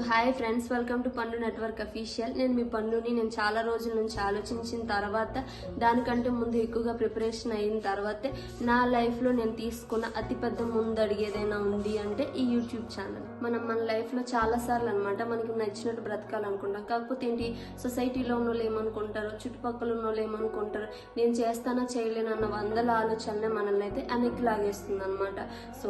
Hi friends, welcome to పండు network official. నేను మీ పండుని చాలా రోజుల నుంచి ఆలోచించిన తర్వాత దానికంటే ముందు ఎక్కువగా ప్రిపరేషన్ అయిన తర్వాతే నా లైఫ్లో నేను తీసుకున్న అతిపెద్ద ముందడుగు ఏదైనా ఉంది అంటే ఈ యూట్యూబ్ ఛానల్. మన లైఫ్లో చాలా సార్లు అనమాట మనకి నచ్చినట్టు బ్రతకాలనుకుంటాం. కాకపోతే ఏంటి, సొసైటీలో ఉన్న వాళ్ళు ఏమనుకుంటారో, చుట్టుపక్కల ఉన్న వాళ్ళు ఏమనుకుంటారో, నేను చేస్తానా చేయలేను అన్న వందల ఆలోచనలే మనల్ని అయితే వెనక్కి లాగేస్తుంది అనమాట. సో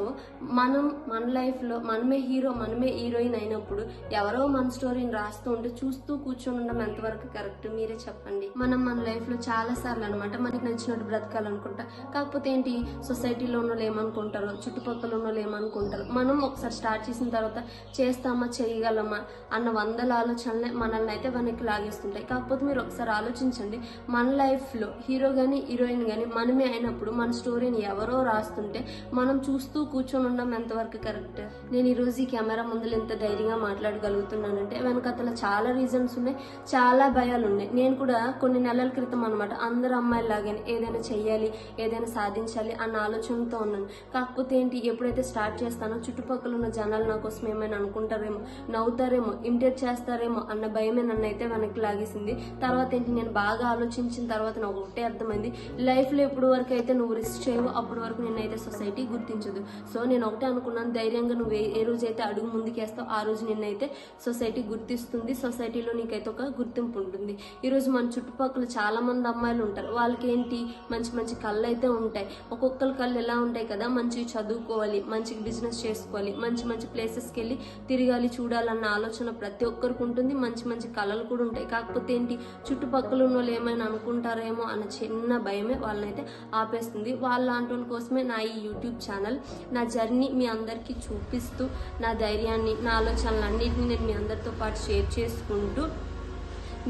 మన లైఫ్లో మనమే హీరో, మనమే హీరోయిన్ అయినప్పుడు ఎవరో మన స్టోరీని రాస్తూ ఉంటే చూస్తూ కూర్చొని ఉండడం ఎంతవరకు కరెక్ట్, మీరే చెప్పండి. మన లైఫ్ లో చాలా సార్లు అనమాట మనకి నచ్చినట్టు బ్రతకాలనుకుంటా. కాకపోతే ఏంటి, సొసైటీలో ఉన్న వాళ్ళు ఏమనుకుంటారో, చుట్టుపక్కల ఉన్న వాళ్ళు ఏమనుకుంటారో, మనం ఒకసారి స్టార్ట్ చేసిన తర్వాత చేస్తామా చేయగలమా అన్న వందల ఆలోచనలే మనల్ని అయితే వెనక్కి లాగేస్తుంటాయి. కాకపోతే మీరు ఒకసారి ఆలోచించండి, మన లైఫ్ లో హీరో గానీ హీరోయిన్ గానీ మనమే అయినప్పుడు మన స్టోరీని ఎవరో రాస్తుంటే మనం చూస్తూ కూర్చొని ఉండడం ఎంతవరకు కరెక్ట్. నేను ఈ రోజు ఈ కెమెరా ముందు ఎంత ధైర్యంగా మాట్లాడగలుగుతున్నానంటే వెనకతల చాలా రీజన్స్ ఉన్నాయి, చాలా భయాలు ఉన్నాయి. నేను కూడా కొన్ని నెలల క్రితం అనమాట అందరు అమ్మాయిలాగానే ఏదైనా చెయ్యాలి, ఏదైనా సాధించాలి అన్న ఆలోచనతో ఉన్నాను. కాకపోతే ఏంటి, ఎప్పుడైతే స్టార్ట్ చేస్తానో చుట్టుపక్కల ఉన్న జనాలు నా కోసం ఏమైనా అనుకుంటారేమో, నవ్వుతారేమో, ఇమిటేట్ చేస్తారేమో అన్న భయమే నన్ను అయితే వెనక్కి లాగేసింది. తర్వాత ఏంటి, నేను బాగా ఆలోచించిన తర్వాత నాకు ఒకటే అర్థమైంది, లైఫ్ లో ఎప్పుడు వరకు అయితే నువ్వు రిస్క్ చేయవు అప్పటి వరకు నిన్నైతే సొసైటీ గుర్తించదు. సో నేను ఒకటే అనుకున్నాను, ధైర్యంగా నువ్వు ఏ రోజైతే అడుగు ముందుకేస్తావు ఆ రోజు నిన్నైతే సొసైటీ గుర్తిస్తుంది, సొసైటీలో నీకైతే ఒక గుర్తింపు ఉంటుంది. ఈరోజు మన చుట్టుపక్కల చాలా మంది అమ్మాయిలు ఉంటారు, వాళ్ళకి ఏంటి మంచి మంచి కళ్ళు అయితే ఉంటాయి. ఒక్కొక్కరి కళ్ళు ఎలా ఉంటాయి కదా, మంచిగా చదువుకోవాలి, మంచిగా బిజినెస్ చేసుకోవాలి, మంచి మంచి ప్లేసెస్కి వెళ్ళి తిరగాలి, చూడాలన్న ఆలోచన ప్రతి ఒక్కరికి ఉంటుంది. మంచి మంచి కళలు కూడా ఉంటాయి. కాకపోతే ఏంటి, చుట్టుపక్కల ఉన్న వాళ్ళు ఏమైనా అనుకుంటారేమో అన్న చిన్న భయమే వాళ్ళనైతే ఆపేస్తుంది. వాళ్ళ కోసమే నా ఈ యూట్యూబ్ ఛానల్, నా జర్నీ మీ అందరికీ చూపిస్తూ, నా ధైర్యాన్ని, నా ఆలోచనలన్నింటినీ నేను మీ అందరితో పాటు షేర్ చేసుకుంటూ,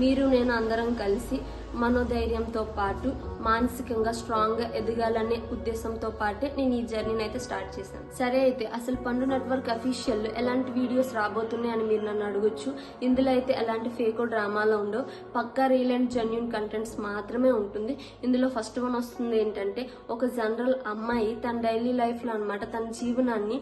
మీరు నేను అందరం కలిసి మనోధైర్యంతో పాటు మానసికంగా స్ట్రాంగ్ గా ఎదగాలనే ఉద్దేశంతో పాటే నేను ఈ జర్నీని అయితే స్టార్ట్ చేశాను. సరే అయితే అసలు పండు నెట్వర్క్ అఫీషియల్ ఎలాంటి వీడియోస్ రాబోతున్నాయి అని మీరు నన్ను అడగొచ్చు. ఇందులో అయితే ఎలాంటి ఫేకో డ్రామాలో ఉండవు, పక్కా రియల్ అండ్ జెన్యూన్ కంటెంట్స్ మాత్రమే ఉంటుంది. ఇందులో ఫస్ట్ వన్ వస్తుంది ఏంటంటే, ఒక జనరల్ అమ్మాయి తన డైలీ లైఫ్ లో అనమాట తన జీవనాన్ని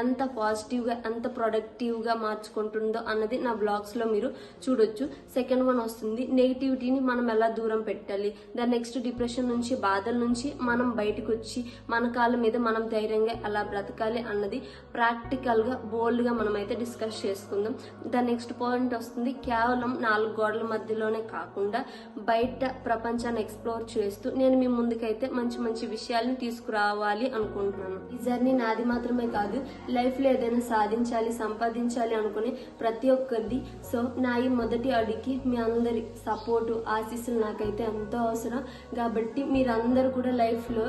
ఎంత పాజిటివ్ గా, ఎంత ప్రొడక్టివ్ గా మార్చుకుంటుందో అన్నది నా బ్లాగ్స్ లో మీరు చూడొచ్చు. సెకండ్ వన్ వస్తుంది, నెగిటివిటీని మనం ఎలా దూరం పెట్టాలి, దాని నెక్స్ట్ డిప్రెషన్ నుంచి, బాధల నుంచి మనం బయటకు వచ్చి మన కాళ్ళ మీద మనం ధైర్యంగా ఎలా బ్రతకాలి అన్నది ప్రాక్టికల్ గా బోల్డ్ గా మనం అయితే డిస్కస్ చేసుకుందాం. దాని నెక్స్ట్ పాయింట్ వస్తుంది, కేవలం 4 గోడల మధ్యలోనే కాకుండా బయట ప్రపంచాన్ని ఎక్స్ప్లోర్ చేస్తూ నేను మీ ముందుకైతే మంచి మంచి విషయాలను తీసుకురావాలి అనుకుంటున్నాను. ఈ జర్నీ నాది మాత్రమే కాదు, లైఫ్ లో ఏదైనా సాధించాలి, సంపాదించాలి అనుకునే ప్రతి ఒక్కరిది. సో నా ఈ మొదటి అడుగుకి మీ అందరి సపోర్టు, ఆశీస్సులు నాకైతే ఎంతో అవసరం. కాబట్టి మీరందరూ కూడా లైఫ్ లో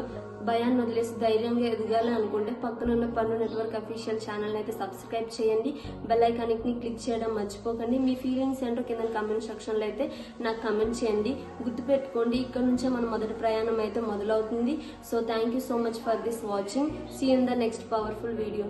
భయాన్ని వదిలేసి ధైర్యంగా ఎదగాలి అనుకుంటే పక్కనున్న పండు నెట్వర్క్ అఫీషియల్ ఛానల్ అయితే సబ్స్క్రైబ్ చేయండి, బెల్ ఐకాన్ ని క్లిక్ చేయడం మర్చిపోకండి. మీ ఫీలింగ్స్ ఏంటో కింద కామెంట్ సెక్షన్ లో అయితే నాకు కామెంట్ చేయండి. గుర్తుపెట్టుకోండి, ఇక్కడ నుంచే మన మొదటి ప్రయాణం అయితే మొదలవుతుంది. So thank you so much for this watching. See in the next powerful video.